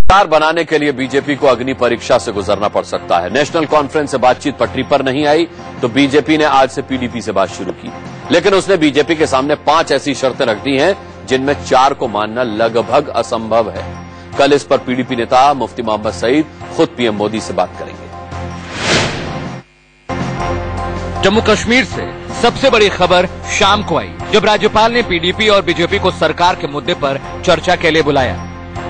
सरकार बनाने के लिए बीजेपी को अग्नि परीक्षा से गुजरना पड़ सकता है। नेशनल कॉन्फ्रेंस से बातचीत पटरी पर नहीं आई तो बीजेपी ने आज से पीडीपी से बात शुरू की, लेकिन उसने बीजेपी के सामने 5 ऐसी शर्तें रख दी हैं जिनमें 4 को मानना लगभग असंभव है। कल इस पर पीडीपी नेता मुफ्ती मोहम्मद सईद खुद पीएम मोदी से बात करेंगे। जम्मू कश्मीर से सबसे बड़ी खबर शाम को आई, जब राज्यपाल ने पीडीपी और बीजेपी को सरकार के मुद्दे पर चर्चा के लिए बुलाया।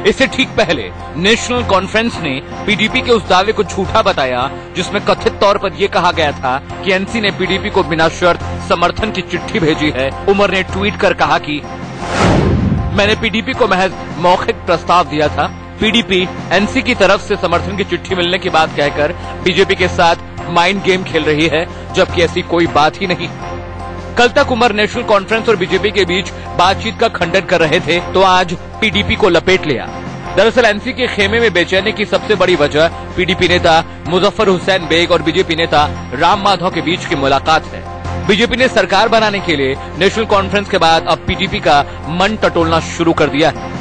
इससे ठीक पहले नेशनल कॉन्फ्रेंस ने पीडीपी के उस दावे को झूठा बताया जिसमें कथित तौर पर यह कहा गया था कि एनसी ने पीडीपी को बिना शर्त समर्थन की चिट्ठी भेजी है। उमर ने ट्वीट कर कहा कि मैंने पीडीपी को महज मौखिक प्रस्ताव दिया था। पीडीपी एनसी की तरफ से समर्थन की चिट्ठी मिलने की बात कहकर बीजेपी के साथ माइंड गेम खेल रही है, जबकि ऐसी कोई बात ही नहीं। कल तक उमर नेशनल कॉन्फ्रेंस और बीजेपी के बीच बातचीत का खंडन कर रहे थे, तो आज पीडीपी को लपेट लिया। दरअसल एनसी के खेमे में बेचैनी की सबसे बड़ी वजह पीडीपी नेता मुजफ्फर हुसैन बेग और बीजेपी नेता राम माधव के बीच की मुलाकात है। बीजेपी ने सरकार बनाने के लिए नेशनल कॉन्फ्रेंस के बाद अब पीडीपी का मन टटोलना शुरू कर दिया है।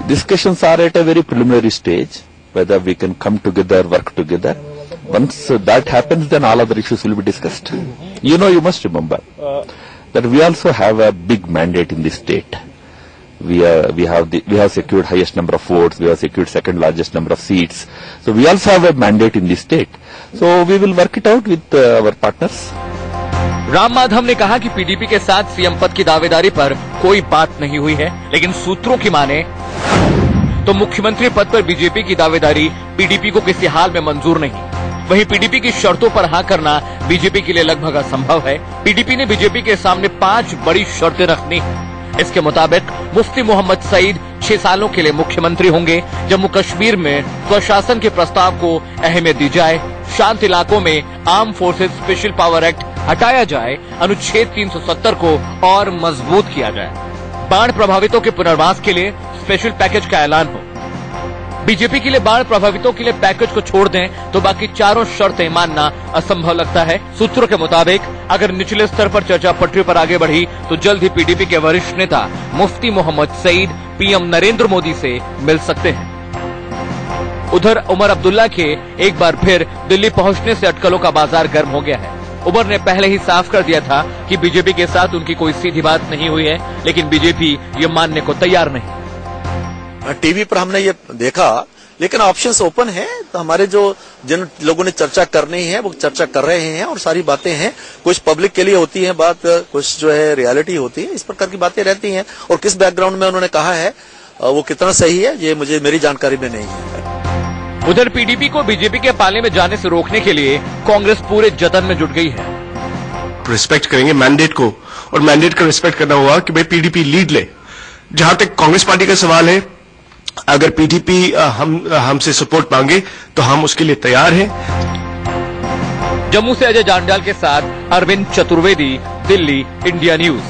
Discussions are at a very preliminary stage, whether we can come together, work together. Once that happens, then all other issues will be discussed. You must remember that we also have a big mandate in this state. We have secured highest number of votes. We have secured second largest number of seats. So we also have a mandate in this state. So we will work it out with our partners. Ram Madhav ने कहा कि PDP के साथ CM पद की दावेदारी पर कोई बात नहीं हुई है, लेकिन सूत्रों की माने तो मुख्यमंत्री पद पर बीजेपी की दावेदारी पीडीपी को किसी हाल में मंजूर नहीं। वहीं पीडीपी की शर्तों पर हाँ करना बीजेपी के लिए लगभग असंभव है। पीडीपी ने बीजेपी के सामने 5 बड़ी शर्तें रखनी है। इसके मुताबिक मुफ्ती मोहम्मद सईद 6 सालों के लिए मुख्यमंत्री होंगे। जम्मू कश्मीर में स्वशासन के प्रस्ताव को अहमियत दी जाए। शांत इलाकों में arm forces special power act हटाया जाए। अनुच्छेद 370 को और मजबूत किया जाए। बाढ़ प्रभावितों के पुनर्वास के लिए स्पेशल पैकेज का ऐलान हो। बीजेपी के लिए बाढ़ प्रभावितों के लिए पैकेज को छोड़ दें तो बाकी 4 शर्तें मानना असंभव लगता है। सूत्रों के मुताबिक अगर निचले स्तर पर चर्चा पटरी पर आगे बढ़ी तो जल्द ही पीडीपी के वरिष्ठ नेता मुफ्ती मोहम्मद सईद पीएम नरेंद्र मोदी से मिल सकते हैं। उधर उमर अब्दुल्ला के एक बार फिर दिल्ली पहुंचने से अटकलों का बाजार गर्म हो गया है। उमर ने पहले ही साफ कर दिया था कि बीजेपी के साथ उनकी कोई सीधी बात नहीं हुई है, लेकिन बीजेपी ये मानने को तैयार नहीं। टीवी पर हमने ये देखा, लेकिन ऑप्शंस ओपन है। तो हमारे जिन लोगों ने चर्चा करनी है वो चर्चा कर रहे हैं और सारी बातें हैं। कुछ पब्लिक के लिए होती है बात, कुछ जो है रियलिटी होती है। इस प्रकार की बातें रहती हैं और किस बैकग्राउंड में उन्होंने कहा है वो कितना सही है ये मेरी जानकारी में नहीं है। उधर पीडीपी को बीजेपी के पाले में जाने से रोकने के लिए कांग्रेस पूरे जतन में जुट गई है। रिस्पेक्ट करेंगे मैंडेट को, और मैंडेट का रिस्पेक्ट करना हुआ कि भाई पीडीपी लीड ले। जहां तक कांग्रेस पार्टी का सवाल है, अगर पीडीपी हमसे सपोर्ट मांगे तो हम उसके लिए तैयार हैं। जम्मू से अजय जांडाल के साथ अरविंद चतुर्वेदी, दिल्ली, इंडिया न्यूज।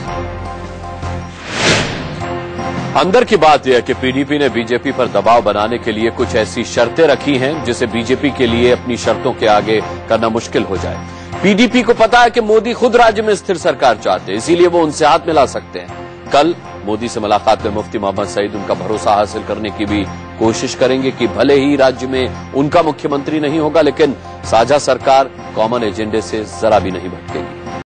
अंदर की बात यह है कि पीडीपी ने बीजेपी पर दबाव बनाने के लिए कुछ ऐसी शर्तें रखी हैं जिसे बीजेपी के लिए अपनी शर्तों के आगे करना मुश्किल हो जाए। पीडीपी को पता है कि मोदी खुद राज्य में स्थिर सरकार चाहते हैं, इसीलिए वो उनसे हाथ मिला सकते हैं। कल मोदी से मुलाकात में मुफ्ती मोहम्मद सईद उनका भरोसा हासिल करने की भी कोशिश करेंगे कि भले ही राज्य में उनका मुख्यमंत्री नहीं होगा, लेकिन साझा सरकार कॉमन एजेंडे से जरा भी नहीं भटकेगी।